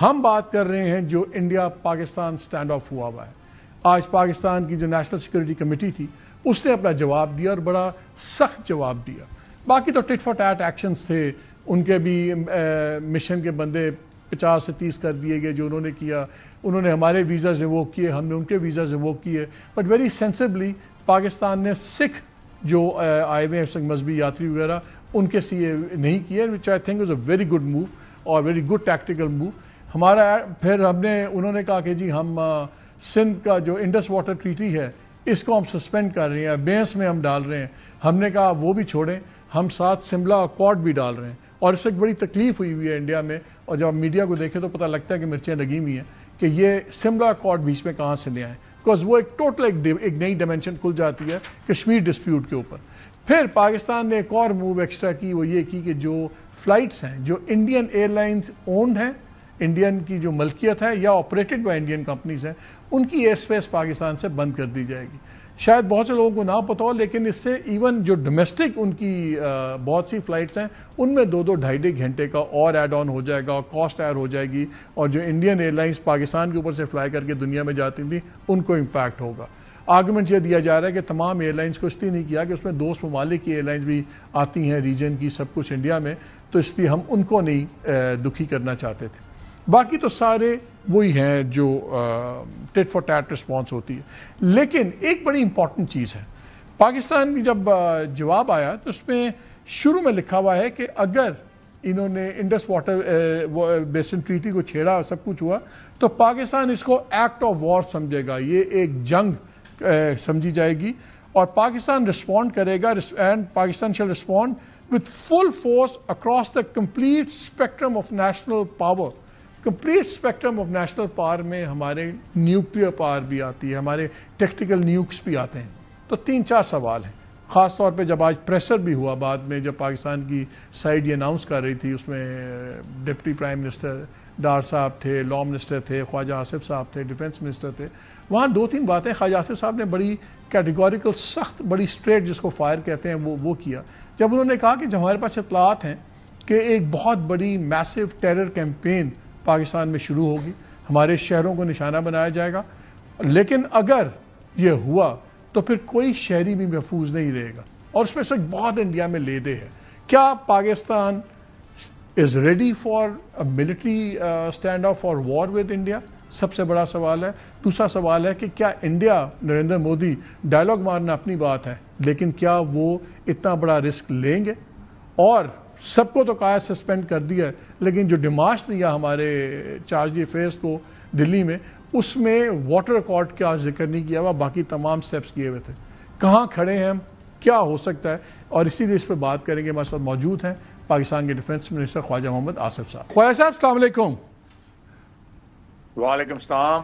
ہم بات کر رہے ہیں جو انڈیا پاکستان سٹینڈ آف ہوا ہے. آج پاکستان کی جو نیشنل سیکورٹی کمیٹی تھی اس نے اپنا جواب دیا اور بڑا سخت جواب دیا. باقی تو ٹٹ فار ٹیٹ ایکشنز تھے, ان کے بھی مشن کے بندے 50 سے 30 کر دیے گئے جو انہوں نے کیا. انہوں نے ہمارے ویزاز ریووک کیے, ہم نے ان کے ویزاز ریووک کیے, بٹ ویری سینسبلی پاکستان نے سکھ جو آئے ہوئے ہیں مذہبی یاتری وغیرہ ان کے سی نہیں کیے, which I think was a very good move اور ویری گڈ ٹیکٹیکل موو. ہمارا پھر انہوں نے کہا کہ جی ہم سندھ کا جو انڈس واٹر ٹریٹی ہے اس کو ہم سسپینڈ کر رہے ہیں, بینس میں ہم ڈال رہے ہیں. ہم نے کہا وہ بھی چھوڑیں, ہم ساتھ سملا اکارڈ بھی ڈال رہے ہیں. اور اس سے ایک بڑی تکلیف ہوئی ہوئی ہے انڈیا میں, اور جب میڈیا کو دیکھیں تو پتہ لگتا ہے کہ مرچیں لگی ہوئی ہیں کہ یہ سملا اکارڈ بیچ میں کہاں سے لے آئیں, بیکاز وہ ایک ٹوٹل ایک نئی ڈائمینشن کھل جاتی ہے کشمیر ڈسپیوٹ کے اوپر. پھر پاکستان نے ایک اور موو ایکسٹرا کی, وہ یہ کی کہ جو فلائٹس ہیں جو انڈین ایئر لائنز اونڈ ہیں, انڈین کی جو ملکیت ہے یا آپریٹڈ بائی انڈین کمپنیز ہیں, ان کی ایئر سپیس پاکستان سے بند کر دی جائے گی. شاید بہت سے لوگوں کو نہ پتہ ہو, لیکن اس سے ایون جو ڈومیسٹک ان کی بہت سی فلائٹس ہیں ان میں 2-2.5 گھنٹے کا اور ایڈ آن ہو جائے گا, اور کاسٹ ایڈ ہو جائے گی, اور جو انڈین ایئر لائنز پاکستان کے اوپر سے فلائی کر کے دنیا میں جاتی تھیں ان کو امپیکٹ ہوگا. آرگومنٹ یہ دیا جا رہا ہے کہ تمام ایئر لائنز کو اس لیے نہیں کیا کہ اس میں دوست ممالک کی ایئر لائنز بھی آتی ہیں ریجن کی, سب کچھ انڈیا میں, تو اس لیے ہم ان کو نہیں دکھی کرنا چاہتے تھے. باقی تو سارے وہی ہیں جو ٹٹ فار ٹیٹ رسپانس ہوتی ہے. لیکن ایک بڑی امپورٹنٹ چیز ہے, پاکستان کی جب جواب آیا تو اس میں شروع میں لکھا ہوا ہے کہ اگر انہوں نے انڈس واٹر بیسن ٹریٹی کو چھیڑا, سب کچھ ہوا, تو پاکستان اس کو ایکٹ آف وار سمجھے گا, یہ ایک جنگ سمجھی جائے گی, اور پاکستان رسپونڈ کرے گا, اینڈ پاکستان شل respond with full force across the complete spectrum of national power. Complete spectrum of national power میں ہمارے نیوکلیئر پاور بھی آتی ہے, ہمارے ٹیکٹیکل نیوکس بھی آتے ہیں. تو 3-4 سوال ہیں, خاص طور پہ جب آج پریسر بھی ہوا بعد میں, جب پاکستان کی سائڈ یہ اناؤنس کر رہی تھی, اس میں ڈپٹی پرائم منسٹر ڈار صاحب تھے, لا منسٹر تھے, خواجہ آصف صاحب تھے, ڈیفنس منسٹر تھے. وہاں 2-3 باتیں خواجہ آصف صاحب نے بڑی کیٹیگوریکل, سخت, بڑی اسٹریٹ جس کو فائر کہتے ہیں وہ کیا, جب انہوں نے کہا کہ جب ہمارے پاس اطلاعات ہیں کہ ایک بہت بڑی میسو ٹیرر کیمپین پاکستان میں شروع ہوگی, ہمارے شہروں کو نشانہ بنایا جائے گا, لیکن اگر یہ ہوا تو پھر کوئی شہری بھی محفوظ نہیں رہے گا, اور اس میں سے بہت انڈیا میں لے دے ہے. کیا Pakistan is ready for military standoff for war with India? سب سے بڑا سوال ہے. دوسرا سوال ہے کہ کیا انڈیا, نریندر مودی ڈائلاگ مارنا اپنی بات ہے, لیکن کیا وہ اتنا بڑا رسک لیں گے؟ اور سب کو تو کہا سسپینڈ کر دیا ہے, لیکن جو ڈیمارچ دیا ہمارے چارج افیئرز کو دلی میں, اس میں واٹر اکارڈ کا ذکر نہیں کیا ہوا, باقی تمام سٹیپس کیے ہوئے تھے. کہاں کھڑے ہیں ہم, کیا ہو سکتا ہے, اور اسی لیے اس پہ بات کریں گے. ہمارے ساتھ موجود ہیں پاکستان کے ڈیفنس منسٹر خواجہ محمد آصف صاحب. خواجہ صاحب السلام علیکم. وعلیکم السلام.